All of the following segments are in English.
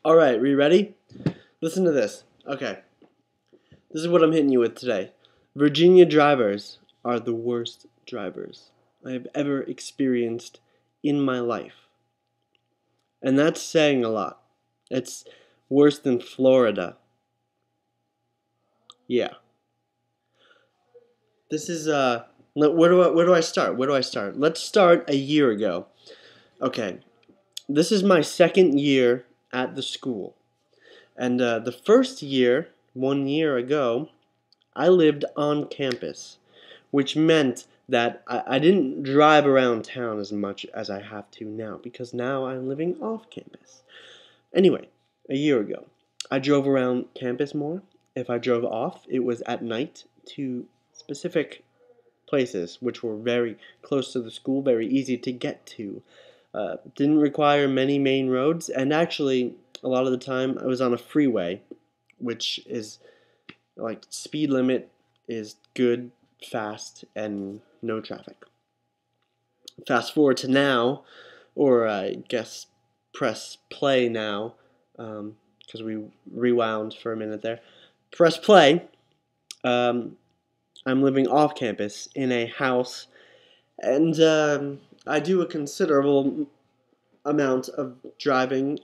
Alright, we ready? Listen to this. Okay. This is what I'm hitting you with today. Virginia drivers are the worst drivers I have ever experienced in my life. And that's saying a lot. It's worse than Florida. Yeah. This is where do I start? Where do I start? Let's start a year ago. Okay. This is my second year at the school. And the first year, 1 year ago, I lived on campus, which meant that I didn't drive around town as much as I have to now, because now I'm living off campus. Anyway, a year ago, I drove around campus more. If I drove off, it was at night to specific places, which were very close to the school, very easy to get to. Didn't require many main roads, and actually, a lot of the time, I was on a freeway, which is like speed limit is good, fast, and no traffic. Fast forward to now, or I guess press play now, because we rewound for a minute there. Press play. I'm living off campus in a house, and I do a considerable amount of driving,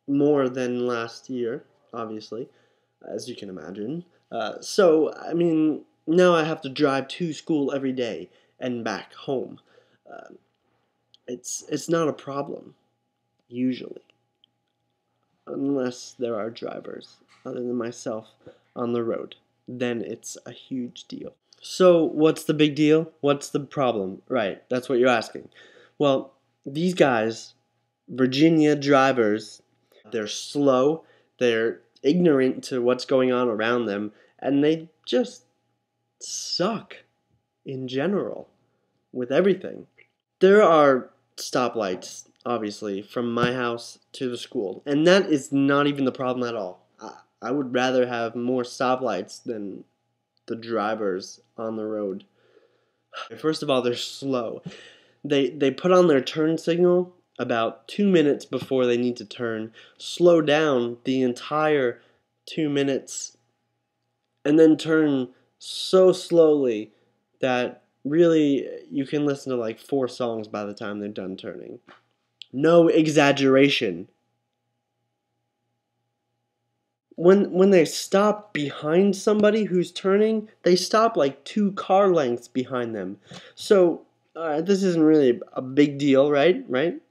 more than last year, obviously, as you can imagine. So, I mean, now I have to drive to school every day and back home. Uh, it's not a problem, usually, unless there are drivers other than myself on the road. Then it's a huge deal. So, what's the big deal? What's the problem? Right, that's what you're asking. Well, these guys, Virginia drivers, they're slow, they're ignorant to what's going on around them, and they just suck in general with everything. There are stoplights, obviously, from my house to the school, and that is not even the problem at all. I would rather have more stoplights than the drivers on the road. First of all, they're slow. They put on their turn signal about 2 minutes before they need to turn, slow down the entire 2 minutes, and then turn so slowly that really you can listen to like 4 songs by the time they're done turning. No exaggeration. When they stop behind somebody who's turning, they stop like 2 car lengths behind them. So this isn't really a big deal, right? Right?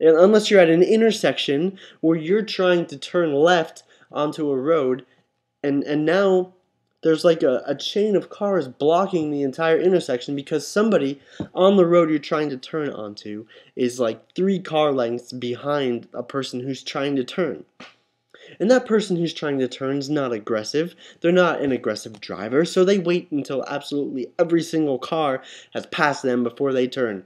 Unless you're at an intersection where you're trying to turn left onto a road, and now there's like a chain of cars blocking the entire intersection because somebody on the road you're trying to turn onto is like 3 car lengths behind a person who's trying to turn. And that person who's trying to turn is not aggressive. They're not an aggressive driver, so they wait until absolutely every single car has passed them before they turn.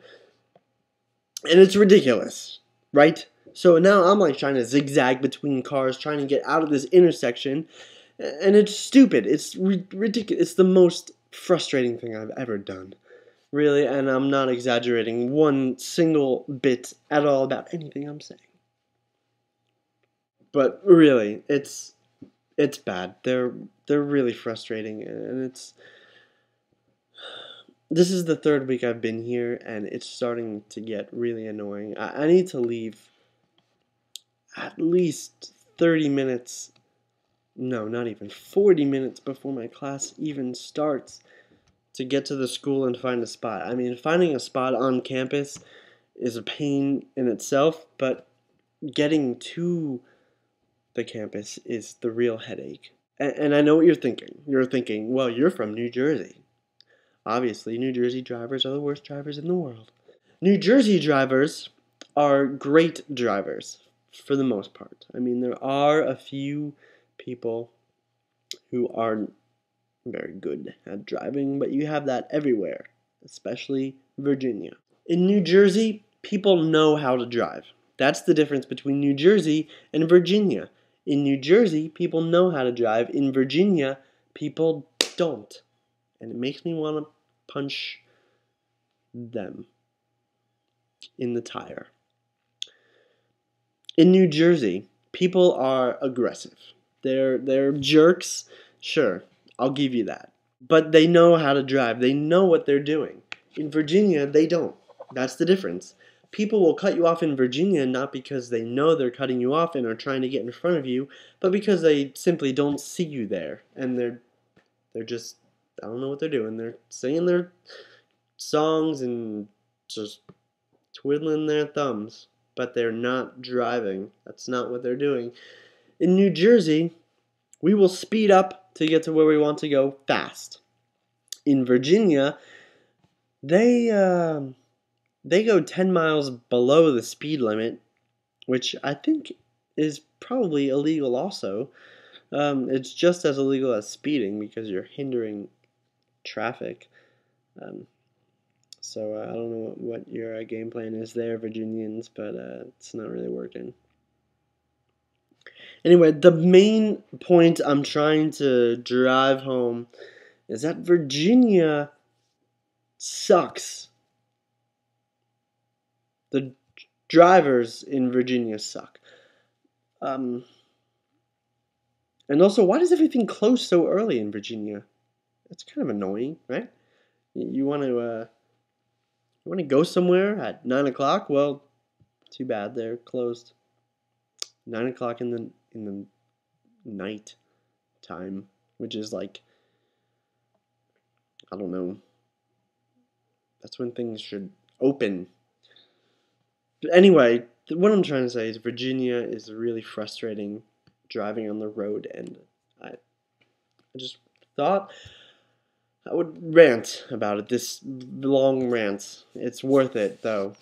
And it's ridiculous, right? So now I'm like trying to zigzag between cars, trying to get out of this intersection, and it's stupid. It's ridiculous. It's the most frustrating thing I've ever done. Really, and I'm not exaggerating one single bit at all about anything I'm saying. But really, it's bad. They're really frustrating, and this is the third week I've been here, and it's starting to get really annoying. I need to leave at least 30 minutes, no, not even 40 minutes before my class even starts to get to the school and find a spot. I mean, finding a spot on campus is a pain in itself, but getting to the campus is the real headache. And I know what you're thinking. You're thinking, well, you're from New Jersey. Obviously, New Jersey drivers are the worst drivers in the world. New Jersey drivers are great drivers for the most part. I mean, there are a few people who are very good at driving, but you have that everywhere, especially Virginia. In New Jersey, people know how to drive. That's the difference between New Jersey and Virginia. In New Jersey, people know how to drive. In Virginia, people don't. And it makes me want to punch them in the tire. In New Jersey, people are aggressive. They're jerks, sure, I'll give you that. But they know how to drive. They know what they're doing. In Virginia, they don't. That's the difference. People will cut you off in Virginia not because they know they're cutting you off and are trying to get in front of you, but because they simply don't see you there, and they're just, I don't know what they're doing. They're singing their songs and just twiddling their thumbs, but they're not driving. That's not what they're doing. In New Jersey, we will speed up to get to where we want to go fast. In Virginia, they they go 10 miles below the speed limit, which I think is probably illegal also. It's just as illegal as speeding because you're hindering traffic. Um, so I don't know what your game plan is there, Virginians, but it's not really working. Anyway, the main point I'm trying to drive home is that Virginia sucks. The drivers in Virginia suck. Um, and also, why does everything close so early in Virginia? It's kind of annoying, right? You want to go somewhere at 9 o'clock? Well, too bad they're closed. 9 o'clock in the night time, which is like, I don't know. That's when things should open. But anyway, what I'm trying to say is Virginia is really frustrating driving on the road, and I just thought I would rant about it. This long rant. It's worth it though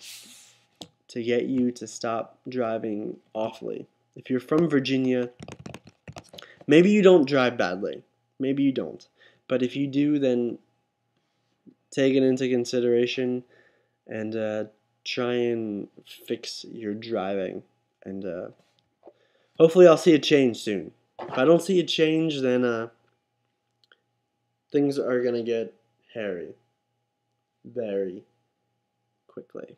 to get you to stop driving awfully. If you're from Virginia, maybe you don't drive badly. Maybe you don't. But if you do, then take it into consideration and try and fix your driving. And hopefully I'll see a change soon. If I don't see a change, then things are going to get hairy very quickly.